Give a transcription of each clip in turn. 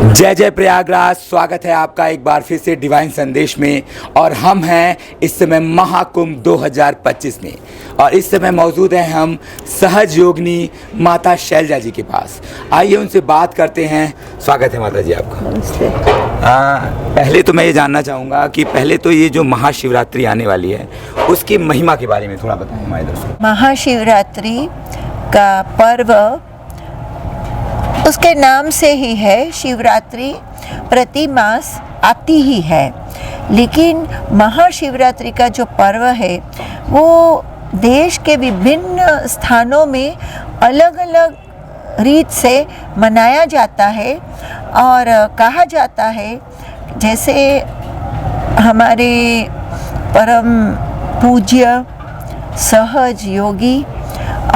जय जय प्रयागराज। स्वागत है आपका एक बार फिर से डिवाइन संदेश में। और हम हैं इस समय महाकुंभ 2025 में, और इस समय मौजूद हैं हम सहज योगिनी माता शैलजा जी के पास। आइए उनसे बात करते हैं। स्वागत है माता जी आपका। नमस्ते। पहले तो मैं ये जानना चाहूँगा कि पहले तो ये जो महाशिवरात्रि आने वाली है उसकी महिमा के बारे में थोड़ा बताएं हमारे दर्शकों। महाशिवरात्रि का पर्व उसके नाम से ही है। शिवरात्रि प्रति मास आती ही है, लेकिन महाशिवरात्रि का जो पर्व है वो देश के विभिन्न स्थानों में अलग अलग रीत से मनाया जाता है। और कहा जाता है, जैसे हमारे परम पूज्य सहज योगी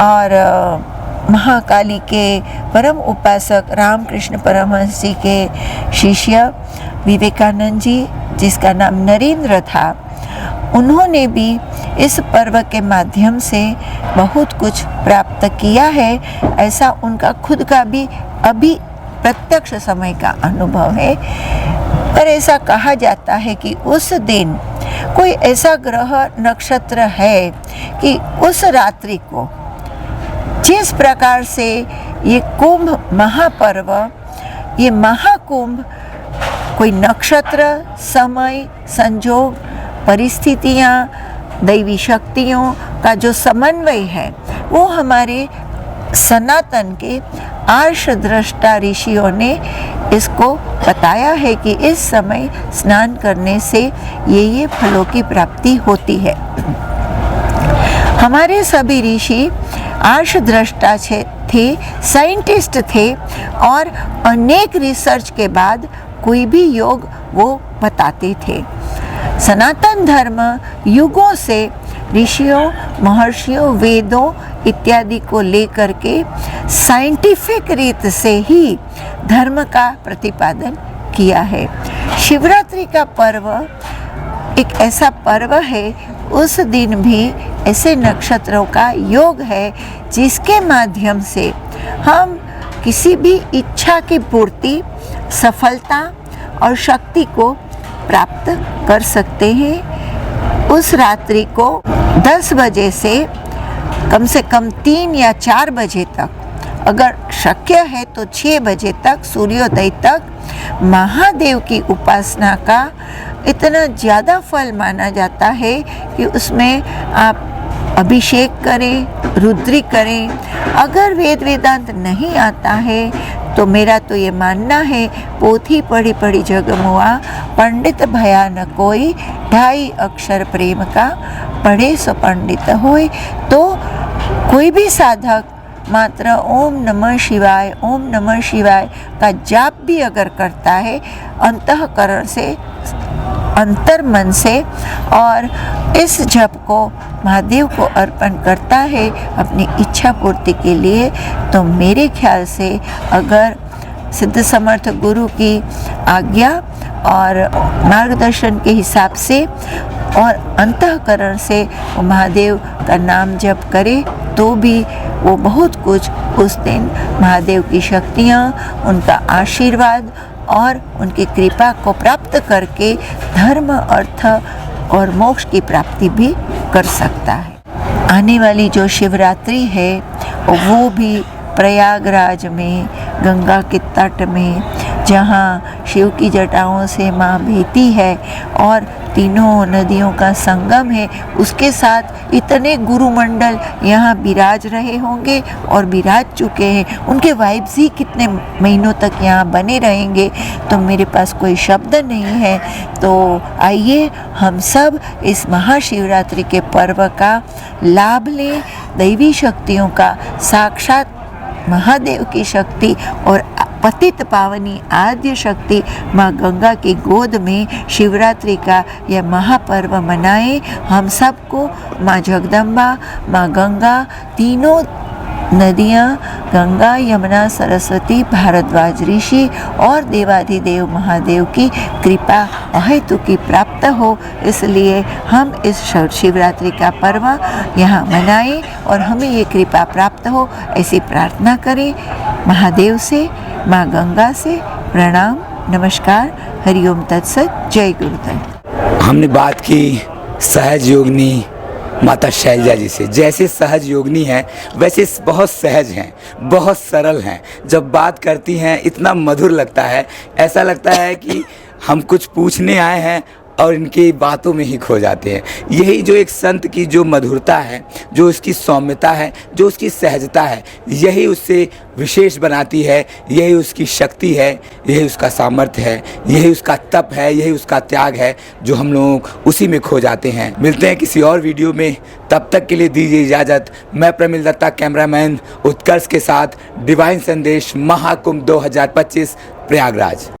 और महाकाली के परम उपासक रामकृष्ण परमहंस जी के शिष्य विवेकानंद जी, जिसका नाम नरेंद्र था, उन्होंने भी इस पर्व के माध्यम से बहुत कुछ प्राप्त किया है। ऐसा उनका खुद का भी अभी प्रत्यक्ष समय का अनुभव है। पर ऐसा कहा जाता है कि उस दिन कोई ऐसा ग्रह नक्षत्र है कि उस रात्रि को जिस प्रकार से ये कुंभ महापर्व, ये महाकुंभ कोई नक्षत्र, समय, संजोग, परिस्थितियाँ, दैवी शक्तियों का जो समन्वय है, वो हमारे सनातन के आर्षदृष्टा ऋषियों ने इसको बताया है कि इस समय स्नान करने से ये फलों की प्राप्ति होती है। हमारे सभी ऋषि आर्षदृष्टा थे, साइंटिस्ट थे, और अनेक रिसर्च के बाद कोई भी योग वो बताते थे। सनातन धर्म युगों से ऋषियों, महर्षियों, वेदों इत्यादि को लेकर के साइंटिफिक रीत से ही धर्म का प्रतिपादन किया है। शिवरात्रि का पर्व एक ऐसा पर्व है, उस दिन भी ऐसे नक्षत्रों का योग है जिसके माध्यम से हम किसी भी इच्छा की पूर्ति, सफलता और शक्ति को प्राप्त कर सकते हैं। उस रात्रि को 10 बजे से कम 3 या 4 बजे तक, अगर शक्य है तो 6 बजे तक, सूर्योदय तक महादेव की उपासना का इतना ज़्यादा फल माना जाता है कि उसमें आप अभिषेक करें, रुद्री करें। अगर वेद वेदांत नहीं आता है तो मेरा तो ये मानना है, पोथी पढ़ी पढ़ी जग मुआ, पंडित भया न कोई, 2.5 अक्षर प्रेम का, पढ़े सो पंडित होए। तो कोई भी साधक मात्र ओम नमः शिवाय, ओम नमः शिवाय का जाप भी अगर करता है अंतःकरण से, अंतर मन से, और इस जप को महादेव को अर्पण करता है अपनी इच्छा पूर्ति के लिए, तो मेरे ख्याल से अगर सिद्ध समर्थ गुरु की आज्ञा और मार्गदर्शन के हिसाब से और अंतःकरण से वो महादेव का नाम जप करे तो भी वो बहुत कुछ उस दिन महादेव की शक्तियाँ, उनका आशीर्वाद और उनकी कृपा को प्राप्त करके धर्म, अर्थ और मोक्ष की प्राप्ति भी कर सकता है। आने वाली जो शिवरात्रि है वो भी प्रयागराज में गंगा के तट में, जहाँ शिव की जटाओं से माँ बहती है और तीनों नदियों का संगम है, उसके साथ इतने गुरुमंडल यहाँ विराज रहे होंगे और विराज चुके हैं। उनके वाइब्स ही कितने महीनों तक यहाँ बने रहेंगे, तो मेरे पास कोई शब्द नहीं है। तो आइए हम सब इस महाशिवरात्रि के पर्व का लाभ लें। दैवी शक्तियों का, साक्षात महादेव की शक्ति और पतित पावनी आद्य शक्ति माँ गंगा की गोद में शिवरात्रि का यह महापर्व मनाएं। हम सबको माँ जगदम्बा, माँ गंगा, तीनों नदियाँ, गंगा, यमुना, सरस्वती, भारद्वाज ऋषि और देवाधिदेव महादेव की कृपा अहेतु की प्राप्त हो, इसलिए हम इस शिवरात्रि का पर्व यहाँ मनाएं और हमें ये कृपा प्राप्त हो, ऐसी प्रार्थना करें महादेव से, माँ गंगा से, प्रणाम, नमस्कार, हरिओम तत्सत, जय गुरुदेव। हमने बात की सहज योगिनी माता शैलजा जी से। जैसे सहज योगिनी हैं वैसे बहुत सहज हैं, बहुत सरल हैं। जब बात करती हैं इतना मधुर लगता है, ऐसा लगता है कि हम कुछ पूछने आए हैं और इनकी बातों में ही खो जाते हैं। यही जो एक संत की जो मधुरता है, जो उसकी सौम्यता है, जो उसकी सहजता है, यही उससे विशेष बनाती है, यही उसकी शक्ति है, यही उसका सामर्थ्य है, यही उसका तप है, यही उसका त्याग है, जो हम लोग उसी में खो जाते हैं। मिलते हैं किसी और वीडियो में, तब तक के लिए दीजिए इजाज़त। मैं प्रमिल दत्ता, कैमरामैन उत्कर्ष के साथ, डिवाइन संदेश महाकुंभ 2025 प्रयागराज।